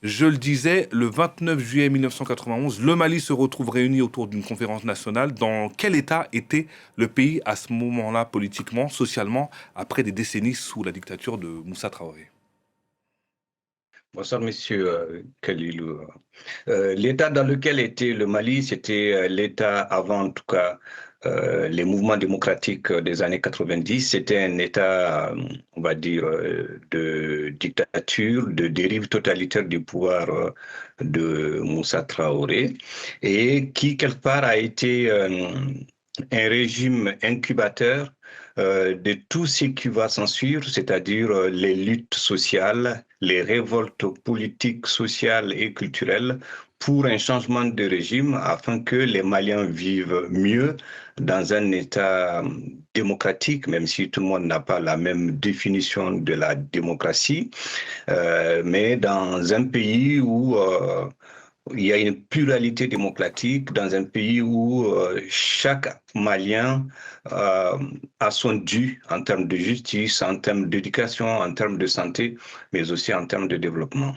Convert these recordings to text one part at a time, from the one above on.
Je le disais, le 29 juillet 1991, le Mali se retrouve réuni autour d'une conférence nationale. Dans quel état était le pays à ce moment-là, politiquement, socialement, après des décennies sous la dictature de Moussa Traoré? Bonsoir, monsieur Kalilou. L'état dans lequel était le Mali, c'était l'état avant, en tout cas, les mouvements démocratiques des années 90. C'était un état, on va dire, de dictature, de dérive totalitaire du pouvoir de Moussa Traoré, et qui, quelque part, a été un régime incubateur de tout ce qui va s'ensuivre, c'est-à-dire les luttes sociales, les révoltes politiques, sociales et culturelles pour un changement de régime afin que les Maliens vivent mieux dans un État démocratique, même si tout le monde n'a pas la même définition de la démocratie, mais dans un pays où il y a une pluralité démocratique, dans un pays où chaque Malien a son dû en termes de justice, en termes d'éducation, en termes de santé, mais aussi en termes de développement.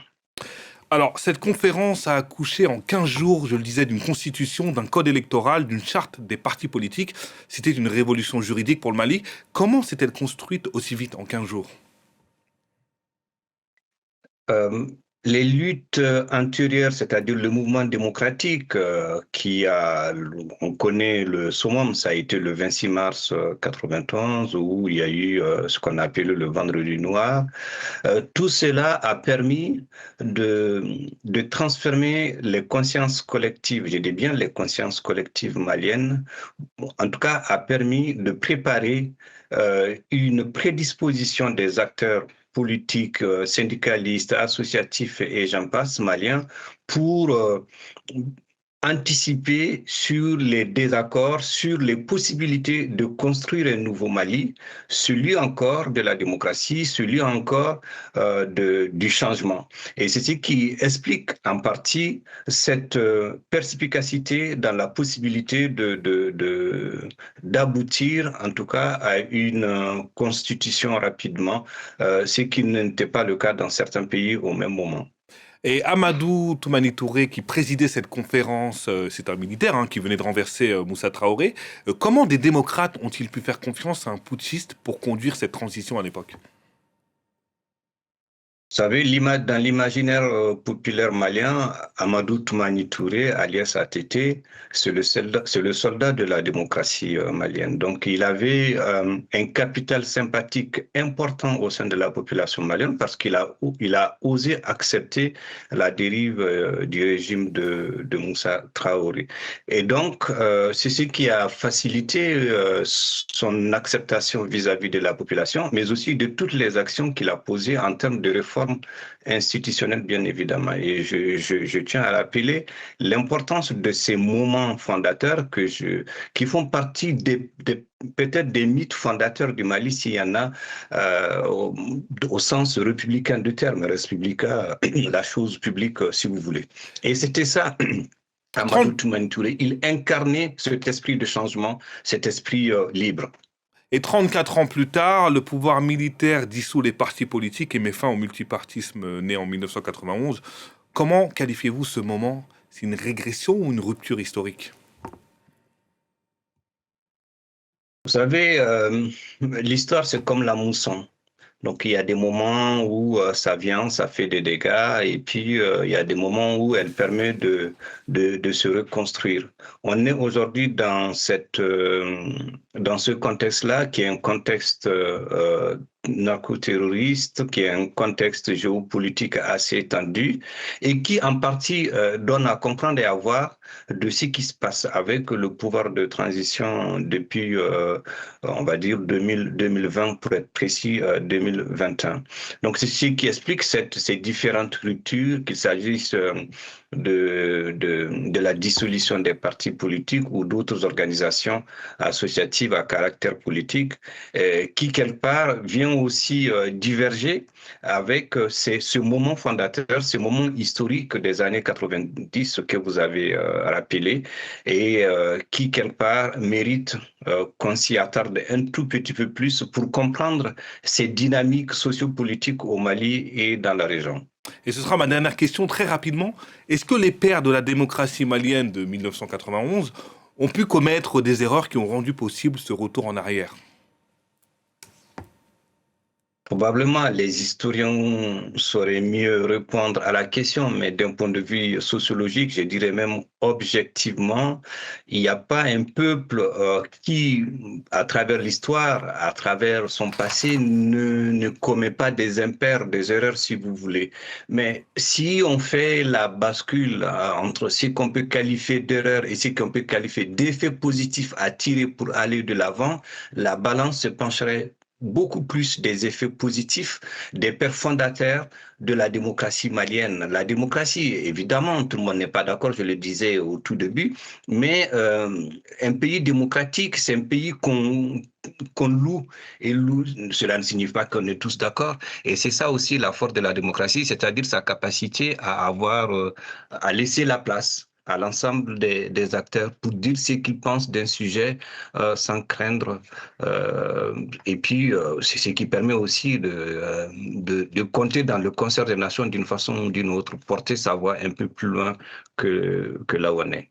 Alors, cette conférence a accouché en 15 jours, je le disais, d'une constitution, d'un code électoral, d'une charte des partis politiques. C'était une révolution juridique pour le Mali. Comment s'est-elle construite aussi vite en 15 jours? Euh, les luttes antérieures, c'est-à-dire le mouvement démocratique on connaît le summum, ça a été le 26 mars 91 où il y a eu ce qu'on appelle le Vendredi noir. Tout cela a permis de transformer les consciences collectives, je dis bien les consciences collectives maliennes, en tout cas a permis de préparer une prédisposition des acteurs politiques, syndicalistes, associatifs et j'en passe, maliens, pour anticiper sur les désaccords, sur les possibilités de construire un nouveau Mali, celui encore de la démocratie, celui encore du changement. Et c'est ce qui explique en partie cette perspicacité dans la possibilité d'aboutir en tout cas à une constitution rapidement, ce qui n'était pas le cas dans certains pays au même moment. Et Amadou Toumani Touré, qui présidait cette conférence, c'est un militaire hein, qui venait de renverser Moussa Traoré. Comment des démocrates ont-ils pu faire confiance à un putschiste pour conduire cette transition à l'époque? Vous savez, dans l'imaginaire populaire malien, Amadou Toumani Touré, alias ATT, c'est le soldat de la démocratie malienne. Donc, il avait un capital sympathique important au sein de la population malienne parce il a osé accepter la dérive du régime de Moussa Traoré. Et donc, c'est ce qui a facilité son acceptation vis-à-vis de la population, mais aussi de toutes les actions qu'il a posées en termes de réforme institutionnelle, bien évidemment. Et je tiens à rappeler l'importance de ces moments fondateurs qui font partie peut-être des mythes fondateurs du Mali, s'il y en a, au sens républicain du terme, républicain, la chose publique, si vous voulez. Et c'était ça. Amadou 30 Toumani Touré, il incarnait cet esprit de changement, cet esprit libre. Et 34 ans plus tard, le pouvoir militaire dissout les partis politiques et met fin au multipartisme né en 1991. Comment qualifiez-vous ce moment? C'est une régression ou une rupture historique? Vous savez, l'histoire, c'est comme la mousson. Donc, il y a des moments où ça vient, ça fait des dégâts, et puis il y a des moments où elle permet de se reconstruire. On est aujourd'hui dans ce contexte-là, qui est un contexte narco-terroriste, qui est un contexte géopolitique assez tendu, et qui en partie donne à comprendre et à voir de ce qui se passe avec le pouvoir de transition depuis, on va dire, 2020, pour être précis, 2021. Donc, c'est ce qui explique ces différentes ruptures, qu'il s'agisse de la dissolution des partis politiques ou d'autres organisations associatives à caractère politique, qui, quelque part, vient aussi diverger avec ce moment fondateur, ce moment historique des années 90 que vous avez rappelé et qui, quelque part, mérite qu'on s'y attarde un tout petit peu plus pour comprendre ces dynamiques sociopolitiques au Mali et dans la région. Et ce sera ma dernière question très rapidement. Est-ce que les pères de la démocratie malienne de 1991 ont pu commettre des erreurs qui ont rendu possible ce retour en arrière? Probablement, les historiens sauraient mieux répondre à la question, mais d'un point de vue sociologique, je dirais même objectivement, il n'y a pas un peuple qui, à travers l'histoire, à travers son passé, ne commet pas des impairs, des erreurs, si vous voulez. Mais si on fait la bascule entre ce qu'on peut qualifier d'erreur et ce qu'on peut qualifier d'effet positif à tirer pour aller de l'avant, la balance se pencherait beaucoup plus des effets positifs, des pères fondateurs de la démocratie malienne. La démocratie, évidemment, tout le monde n'est pas d'accord, je le disais au tout début, mais un pays démocratique, c'est un pays qu'on loue. Et loue, cela ne signifie pas qu'on est tous d'accord. Et c'est ça aussi la force de la démocratie, c'est-à-dire sa capacité à avoir, à laisser la place à l'ensemble des acteurs pour dire ce qu'ils pensent d'un sujet sans craindre. Et puis, c'est ce qui permet aussi de compter dans le concert des nations d'une façon ou d'une autre, porter sa voix un peu plus loin que là où on est.